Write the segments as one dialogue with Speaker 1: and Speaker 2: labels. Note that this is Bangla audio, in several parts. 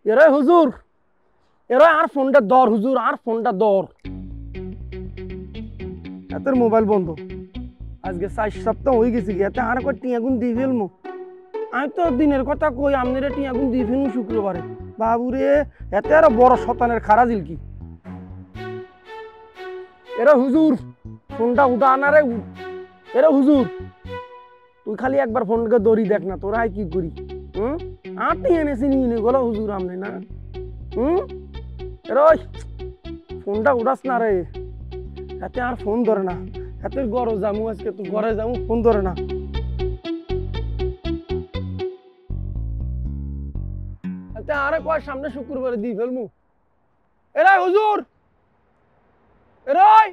Speaker 1: এরে হুজুর, এরা আর ফোনটা দর হুজুর, আর ফোনটা দর। এত মোবাইল বন্ধ, আজকে 4 সপ্তাহ হয়ে গেছে, এতে আর কয় টিয়াগুন দিয়ে ফেলমু। আমি তো দিনের কথা কই, আপনারা টিয়াগুন দিয়ে ফেলমু শুক্রবারে। বাবুরে, এতে আরো বড় শতানের খারাজিল কি। এরা হুজুর, ফোনটা উঠা আনারে। এরা হুজুর, তুই খালি একবার ফোনকে দড়ি দেখ না, তোরা কি করি। আর টিয়া এনেছি নিয়ে গেল হুজুর আমনে না। এরা ফোনটা উঠাস না রে, এতে আর ফোন ধরে না। এত গরো যামু, আজকে তুই ঘরে যামু, ফোন ধরে না। এতে আরে কয় সামনে শুক্রবারে দিয়ে ফেলমু। এরাই হুজুর, এরাই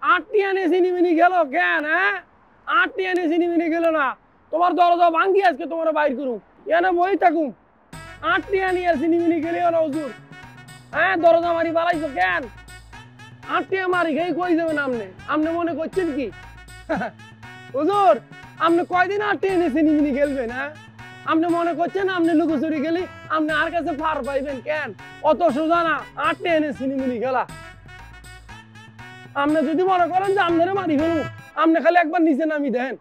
Speaker 1: আটটি এনে চিনিমিনি গেল কেন? হ্যাঁ, আটটি এনে চিনিমিনি গেল না। তোমার দরজা ভাঙ্গি আজকে তোমার বাইর করুম, এনে বই থাকুম। আটটি আনি আর চিনিমিনি গেলেও না হুজুর। হ্যাঁ, দরজা মারি বাড়াইছো কেন? আটটি মারি খেয়ে কই যাবেন আমনে? আমনে মনে করছেন কি হুজুর, আপনি কয়দিন আটটি এনে চিনিমিনি খেলবেন? হ্যাঁ, আপনি মনে করছেন আপনি লুকোচুরি গেলি আপনি আর কাছে পার পাইবেন কেন? অত সোজা না আটটি এনে চিনিমিনি খেলা। আপনি যদি মনে করেন যে আপনারা মারি ফেলবো, আপনি খালি একবার নিচে নামি দেন,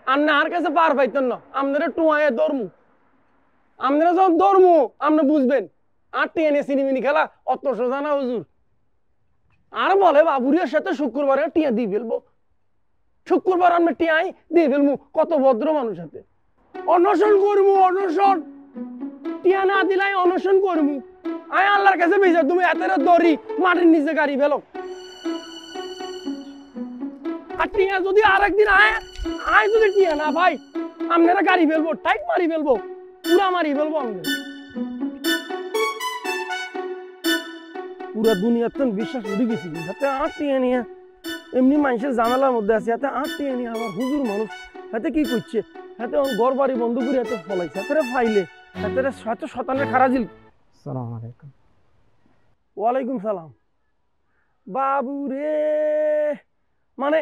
Speaker 1: আপনি আর কাছে পার পাইতেন না। আপনারা টুয়ায় দৌড়মু, আপনারা যখন দৌড়মু আপনি বুঝবেন আটটি এনে চিনিমিনি খেলা অত সোজা না হুজুর। আর বলে বাবুরিয়ার সাথে শুক্রবারে টিয়া দিয়ে ফেলবো। শুক্রবার আমি টিয়াই দিয়ে ফেলবো, কত ভদ্র মানুষ হাতে। অনশন করবো, অনশন। টিয়া না দিলাই অনশন করবো। আয় আল্লাহর কাছে বেঁচে তুমি এতের দড়ি মাটির নিচে গাড়ি ফেলো। আর টিয়া যদি আরেকদিন আয় যদি টিয়া না ভাই, আপনারা গাড়ি ফেলবো, টাইট মারি ফেলবো, পুরা মারি ফেলবো। আপনাদের পুরা দুনিয়াতে বিশ্বাস উঠে গেছি, হাতে আর টিয়া নিয়ে এমনি মানুষের ঝামেলার মধ্যে আছে, হাতে আর টিয়া নিয়ে আমার হুজুর মানুষ হাতে কি করছে, হাতে ঘর বাড়ি বন্ধ করে হাতে ফলাইছে, হাতে ফাইলে হাতে শত শতানের খারাজিল।
Speaker 2: সালাম আলাইকুম।
Speaker 1: ওয়ালাইকুম সালাম। বাবু রে, মানে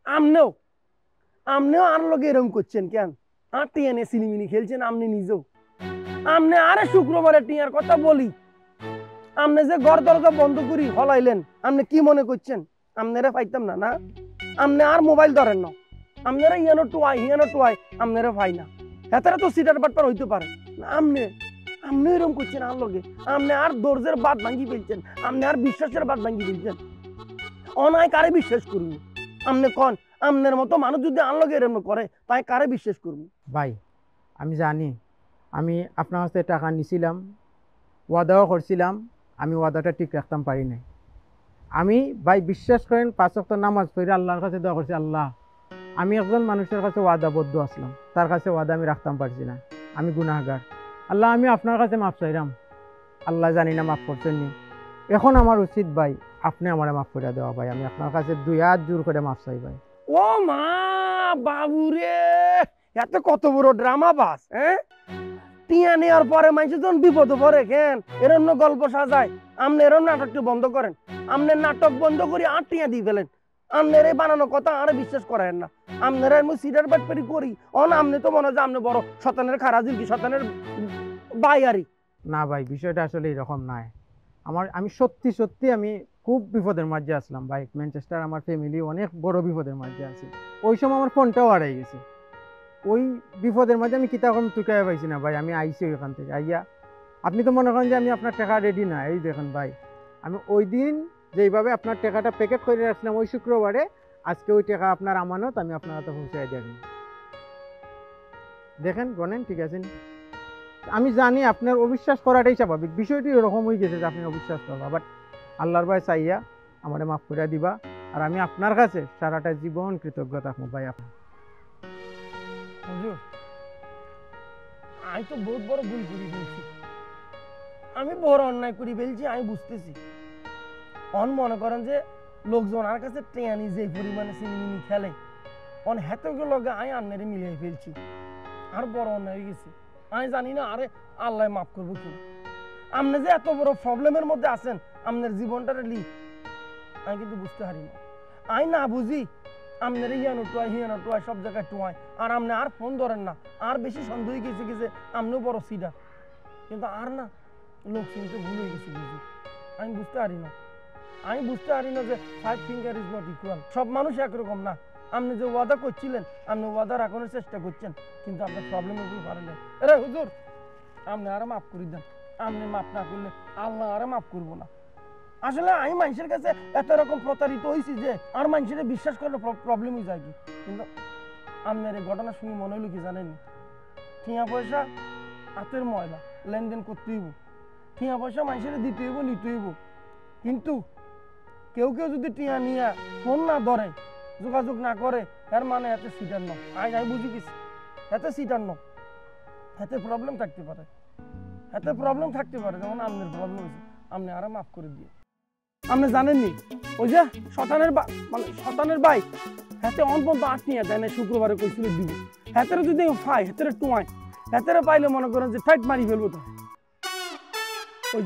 Speaker 1: আমনেও আর লোকে এরকম করছেন কেন? আর টিয়া নিয়ে সিনিমিনি খেলছেন আপনি নিজেও। আমনে আরে শুক্রবারে টিয়ার কথা বলি, আপনি যে ঘর দরজা বন্ধ করি হলাইলেন, আপনি কি মনে করছেন আপনারা পাইতাম না? না, আপনি আর মোবাইল ধরেন না, আপনারা ইয়ানো টুয়াই আপনারা পাই না। হেতারা তো সিটার বাটপার হইতে পারে না। আপনি এরকম করছেন আর লগে, আপনি আর দরজের বাদ ভাঙ্গি ফেলছেন, আপনি আর বিশ্বাসের বাদ ভাঙ্গি ফেলছেন। অনায় কারে বিশ্বাস করবো? আপনি কন, আপনার মতো মানুষ যদি আর লগে এরকম করে তাই কারে বিশ্বাস করবো?
Speaker 2: ভাই, আমি জানি আমি আপনার কাছে টাকা নিছিলাম, ওয়াদাও করছিলাম, আমি ওয়াদাটা ঠিক রাখতাম পারি নাই। আমি ভাই বিশ্বাস করেন 5 ওয়াক্ত নামাজ পড়ে আল্লাহর কাছে দোয়া করছি, আল্লাহ আমি একজন মানুষের কাছে ওয়াদাবদ্ধ আসলাম, তার কাছে ওয়াদা আমি রাখতাম পারছি না, আমি গুনাহগার। আল্লাহ আমি আপনার কাছে মাফ চাইলাম, আল্লাহ জানি না মাফ করছেন নি। এখন আমার উচিত ভাই আপনি আমার মাফ করে দেওয়া। ভাই আমি আপনার কাছে 2 হাত জোর করে মাফ চাই ভাই।
Speaker 1: ও মা, বাবুরে, এত কত বড় ড্রামা বাস। হ্যাঁ, টিয়া নেওয়ার পরে মানুষ যখন বিপদে পড়ে কেন এরম গল্প সাজায়। আপনি এরম নাটকটা বন্ধ করেন, আপনি নাটক বন্ধ করে আর টিয়া দিয়ে ফেলেন। আপনার এই বানানো কথা আর বিশ্বাস করেন না। আপনারা আমি সিটার বাটপারি করি অন, আপনি তো মনে হয় যে আপনি বড় শতানের খারাজিল কি শতানের বাইয়ারি।
Speaker 2: না ভাই, বিষয়টা আসলে এরকম নয়। আমি সত্যি আমি খুব বিপদের মাঝে আসলাম ভাই। ম্যানচেস্টার আমার ফ্যামিলি অনেক বড় বিপদের মাঝে আছে। ওই সময় আমার ফোনটাও হারাই গেছে। ওই বিপদের মাঝে আমি কিতাব টুকাই পাইছি না ভাই। আমি আইছি ওইখান থেকে আইয়া, আপনি তো মনে করেন যে আমি আপনার টাকা রেডি না। এই দেখেন ভাই, আমি ওই দিন যেইভাবে আপনার টাকাটা প্যাকেট করে রাখছিলাম ওই শুক্রবারে, আজকে ওই টাকা আপনার আমানত আমি আপনার হাতে পৌঁছাই দেখেন, দেখেন গনেন, ঠিক আছে? আমি জানি আপনার অবিশ্বাস করাটাই স্বাভাবিক, বিষয়টি এরকম হয়ে গেছে যে আপনি অবিশ্বাস করবা, বাট আল্লাহর ভাই চাইয়া আমার মাফ করে দিবা। আর আমি আপনার কাছে সারাটা জীবন কৃতজ্ঞ থাকবো ভাই। আপনার
Speaker 1: আমি তো বহুত বড় ভুল করে ফেলছি, আমি বড় অন্যায় করে ফেলছি, আমি বুঝতেছি। অন মনে করেন যে লোকজন আর কাছে টেয়ানি যে পরিমাণে সিনেমিনি খেলে, অন হেতগুলো লগে আমি আন্নারে মিলিয়ে ফেলছি, আর বড় অন্যায় হয়ে গেছি। আমি জানি না আরে আল্লাহ মাফ করবো কিনা। আপনি যে এত বড় প্রবলেমের মধ্যে আছেন, আপনার জীবনটারে লি আমি কিন্তু বুঝতে পারি না। আমি না বুঝি আপনার হিয়ানো টুয়াই সব জায়গায় টুয়াই, আর আপনি আর ফোন ধরেন না। আর বেশি সন্দেহ গেছে আপনিও বড় সিডার। কিন্তু আর না লোক চিনতে ভুলে গেছি বুঝি। আমি বুঝতে পারি না যে 5 ফিঙ্গার ইজ নট ইকুয়াল। সব মানুষ একরকম না। আপনি যে ওয়াদা করছিলেন, আপনি ওয়াদা রাখানোর চেষ্টা করছেন, কিন্তু আপনার প্রবলেম হতে পারে না। আরে হুজুর, আপনি আরে মাফ করে দেন। আপনি মাফ না করলে আল্লাহ আরে মাফ করবো না। আসলে আমি মানুষের কাছে এত রকম প্রতারিত হয়েছি যে আর মানুষের বিশ্বাস করলে প্রবলেম হয়ে যায় কি। কিন্তু আপনার এই ঘটনা শুনে মনে হলো কি জানেন, টিয়া পয়সা হাতের ময়লা, লেনদেন করতে হইব, টিয়া পয়সা মানুষের দিতে হইব, নিতে হইব। কিন্তু কেউ যদি টিয়া নিয়ে ফোন না ধরে, যোগাযোগ না করে, এর মানে এতে সিটার ন। আমি বুঝি গেছি এতে সিটার ন, এতে প্রবলেম থাকতে পারে, যেমন আপনার প্রবলেম হয়েছে। আপনি আরে মাফ করে দিয়ে। আপনি জানেননি ওই যে শতানের ভাই হাতে অনপন্ত 8 নিয়ে দেয় না, শুক্রবারে কইছিল দিব। হাতের যদি পাই, হাতের টুয়াই, হাতের পাইলে মনে করেন যে ফাইট মারি ফেলবো। তো ওই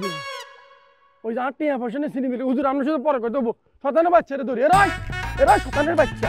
Speaker 1: যে 8 নিয়ে পয়সা নিয়ে চিনি মিলে হুজুর আমরা শুধু পরে কই দেবো। শতানের বাচ্চারে ধরি, এরা শতানের বাচ্চা।